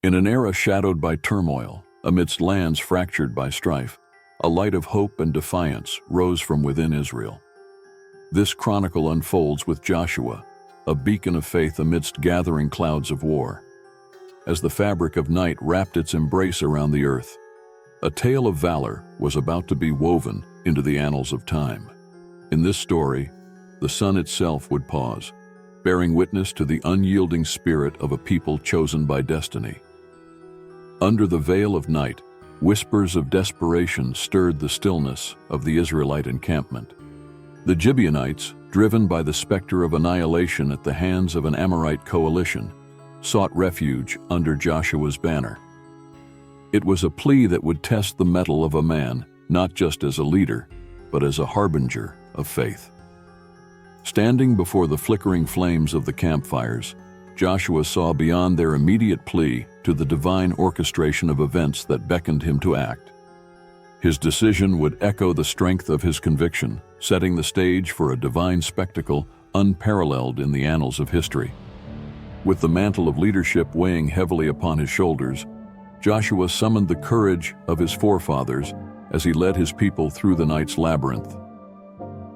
In an era shadowed by turmoil, amidst lands fractured by strife, a light of hope and defiance rose from within Israel. This chronicle unfolds with Joshua, a beacon of faith amidst gathering clouds of war. As the fabric of night wrapped its embrace around the earth, a tale of valor was about to be woven into the annals of time. In this story, the sun itself would pause, bearing witness to the unyielding spirit of a people chosen by destiny. Under the veil of night, whispers of desperation stirred the stillness of the Israelite encampment. The Gibeonites, driven by the specter of annihilation at the hands of an Amorite coalition, sought refuge under Joshua's banner. It was a plea that would test the mettle of a man, not just as a leader, but as a harbinger of faith. Standing before the flickering flames of the campfires, Joshua saw beyond their immediate plea to the divine orchestration of events that beckoned him to act. His decision would echo the strength of his conviction, setting the stage for a divine spectacle unparalleled in the annals of history. With the mantle of leadership weighing heavily upon his shoulders, Joshua summoned the courage of his forefathers as he led his people through the night's labyrinth.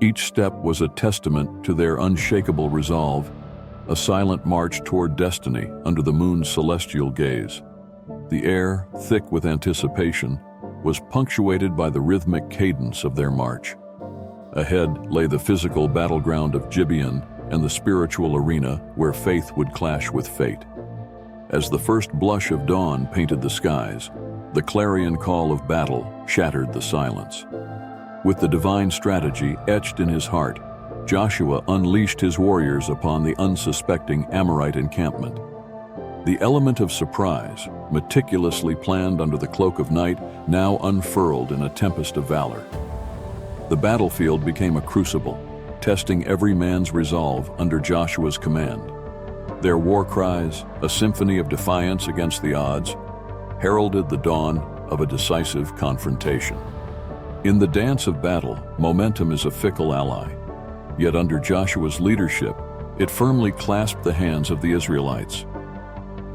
Each step was a testament to their unshakable resolve, a silent march toward destiny under the moon's celestial gaze. The air, thick with anticipation, was punctuated by the rhythmic cadence of their march. Ahead lay the physical battleground of Gibeon and the spiritual arena where faith would clash with fate. As the first blush of dawn painted the skies, the clarion call of battle shattered the silence. With the divine strategy etched in his heart, Joshua unleashed his warriors upon the unsuspecting Amorite encampment. The element of surprise, meticulously planned under the cloak of night, now unfurled in a tempest of valor. The battlefield became a crucible, testing every man's resolve under Joshua's command. Their war cries, a symphony of defiance against the odds, heralded the dawn of a decisive confrontation. In the dance of battle, momentum is a fickle ally. Yet under Joshua's leadership, it firmly clasped the hands of the Israelites.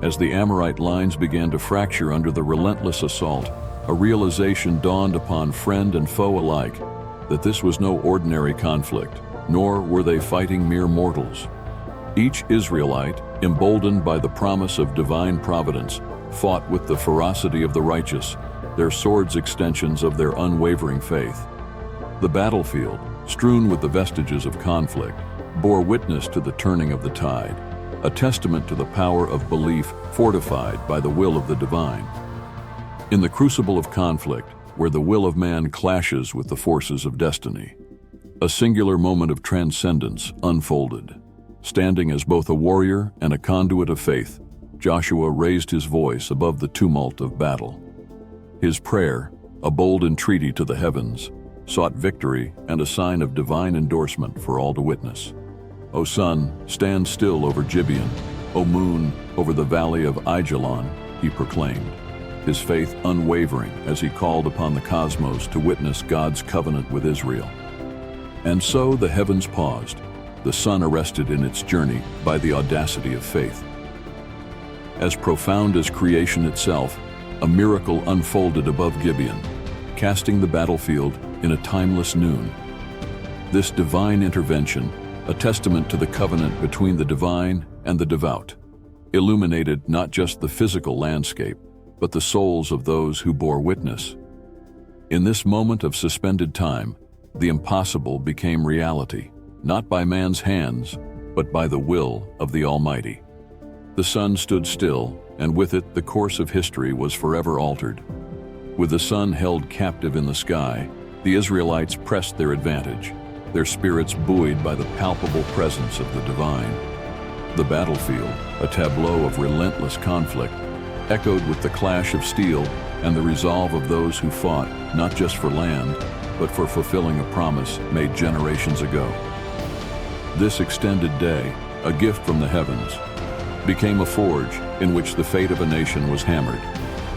As the Amorite lines began to fracture under the relentless assault, a realization dawned upon friend and foe alike that this was no ordinary conflict, nor were they fighting mere mortals. Each Israelite, emboldened by the promise of divine providence, fought with the ferocity of the righteous, their swords extensions of their unwavering faith. The battlefield, strewn with the vestiges of conflict, bore witness to the turning of the tide, a testament to the power of belief fortified by the will of the divine. In the crucible of conflict, where the will of man clashes with the forces of destiny, a singular moment of transcendence unfolded. Standing as both a warrior and a conduit of faith, Joshua raised his voice above the tumult of battle. His prayer, a bold entreaty to the heavens, sought victory and a sign of divine endorsement for all to witness. O sun, stand still over Gibeon. O moon, over the valley of Ajalon, he proclaimed, his faith unwavering as he called upon the cosmos to witness God's covenant with Israel. And so the heavens paused, the sun arrested in its journey by the audacity of faith. As profound as creation itself, a miracle unfolded above Gibeon, casting the battlefield in a timeless noon. This divine intervention, a testament to the covenant between the divine and the devout, illuminated not just the physical landscape, but the souls of those who bore witness. In this moment of suspended time, the impossible became reality, not by man's hands, but by the will of the Almighty. The sun stood still, and with it the course of history was forever altered. With the sun held captive in the sky, the Israelites pressed their advantage, their spirits buoyed by the palpable presence of the divine. The battlefield, a tableau of relentless conflict, echoed with the clash of steel and the resolve of those who fought not just for land, but for fulfilling a promise made generations ago. This extended day, a gift from the heavens, became a forge in which the fate of a nation was hammered.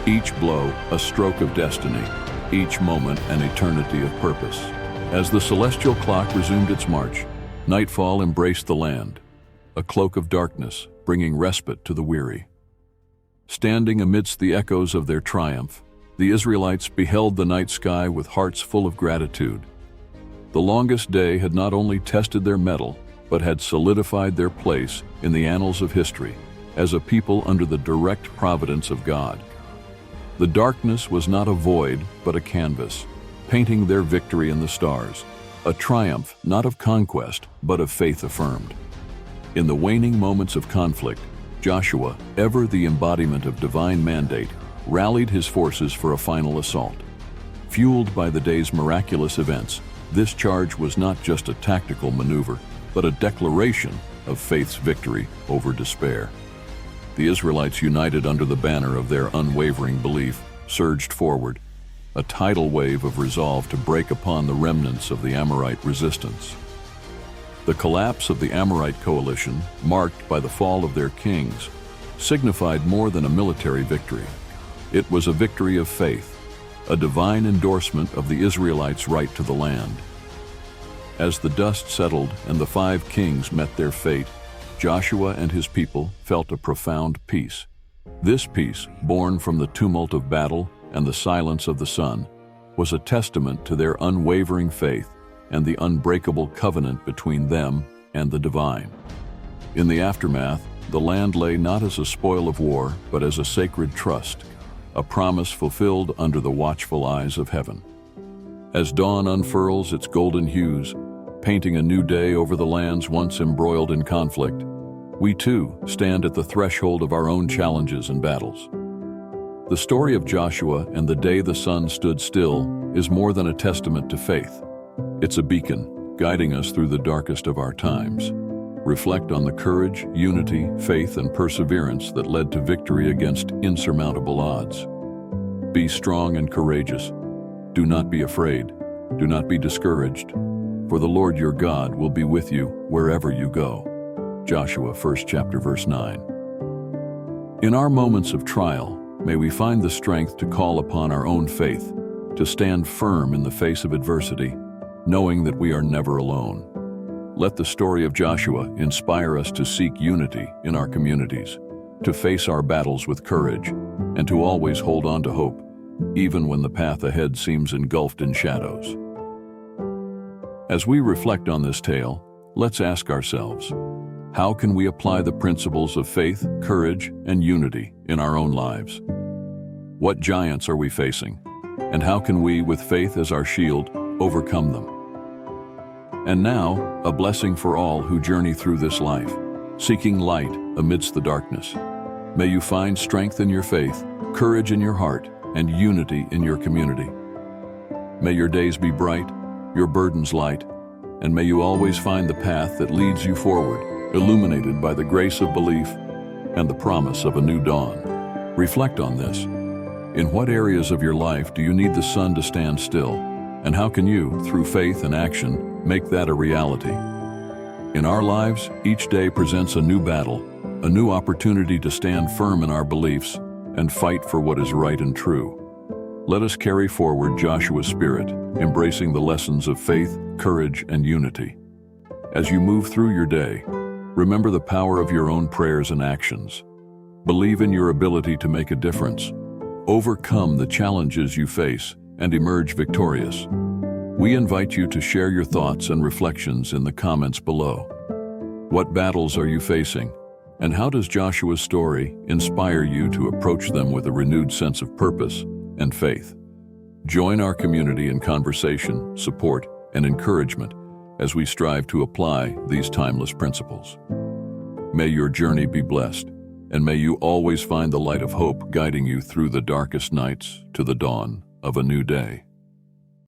Each blow a stroke of destiny, each moment an eternity of purpose. As the celestial clock resumed its march, nightfall embraced the land, a cloak of darkness bringing respite to the weary. Standing amidst the echoes of their triumph, the Israelites beheld the night sky with hearts full of gratitude. The longest day had not only tested their mettle, but had solidified their place in the annals of history as a people under the direct providence of God. The darkness was not a void, but a canvas, painting their victory in the stars, a triumph not of conquest, but of faith affirmed. In the waning moments of conflict, Joshua, ever the embodiment of divine mandate, rallied his forces for a final assault. Fueled by the day's miraculous events, this charge was not just a tactical maneuver, but a declaration of faith's victory over despair. The Israelites, united under the banner of their unwavering belief, surged forward, a tidal wave of resolve to break upon the remnants of the Amorite resistance. The collapse of the Amorite coalition, marked by the fall of their kings, signified more than a military victory. It was a victory of faith, a divine endorsement of the Israelites' right to the land. As the dust settled and the 5 kings met their fate, Joshua and his people felt a profound peace. This peace, born from the tumult of battle and the silence of the sun, was a testament to their unwavering faith and the unbreakable covenant between them and the divine. In the aftermath, the land lay not as a spoil of war, but as a sacred trust, a promise fulfilled under the watchful eyes of heaven. As dawn unfurls its golden hues, painting a new day over the lands once embroiled in conflict, we too stand at the threshold of our own challenges and battles. The story of Joshua and the day the sun stood still is more than a testament to faith. It's a beacon guiding us through the darkest of our times. Reflect on the courage, unity, faith, and perseverance that led to victory against insurmountable odds. Be strong and courageous. Do not be afraid. Do not be discouraged. For the Lord your God will be with you wherever you go. Joshua 1st chapter verse 9. In our moments of trial, may we find the strength to call upon our own faith, to stand firm in the face of adversity, knowing that we are never alone. Let the story of Joshua inspire us to seek unity in our communities, to face our battles with courage, and to always hold on to hope, even when the path ahead seems engulfed in shadows. As we reflect on this tale, let's ask ourselves, how can we apply the principles of faith, courage, and unity in our own lives? What giants are we facing, and how can we, with faith as our shield, overcome them? And now, a blessing for all who journey through this life, seeking light amidst the darkness. May you find strength in your faith, courage in your heart, and unity in your community. May your days be bright, your burdens light, and may you always find the path that leads you forward, illuminated by the grace of belief and the promise of a new dawn. Reflect on this. In what areas of your life do you need the sun to stand still? And how can you, through faith and action, make that a reality? In our lives, each day presents a new battle, a new opportunity to stand firm in our beliefs and fight for what is right and true. Let us carry forward Joshua's spirit, embracing the lessons of faith, courage, and unity. As you move through your day, remember the power of your own prayers and actions. Believe in your ability to make a difference. Overcome the challenges you face and emerge victorious. We invite you to share your thoughts and reflections in the comments below. What battles are you facing, and how does Joshua's story inspire you to approach them with a renewed sense of purpose and faith? Join our community in conversation, support, and encouragement as we strive to apply these timeless principles. May your journey be blessed, and may you always find the light of hope guiding you through the darkest nights to the dawn of a new day.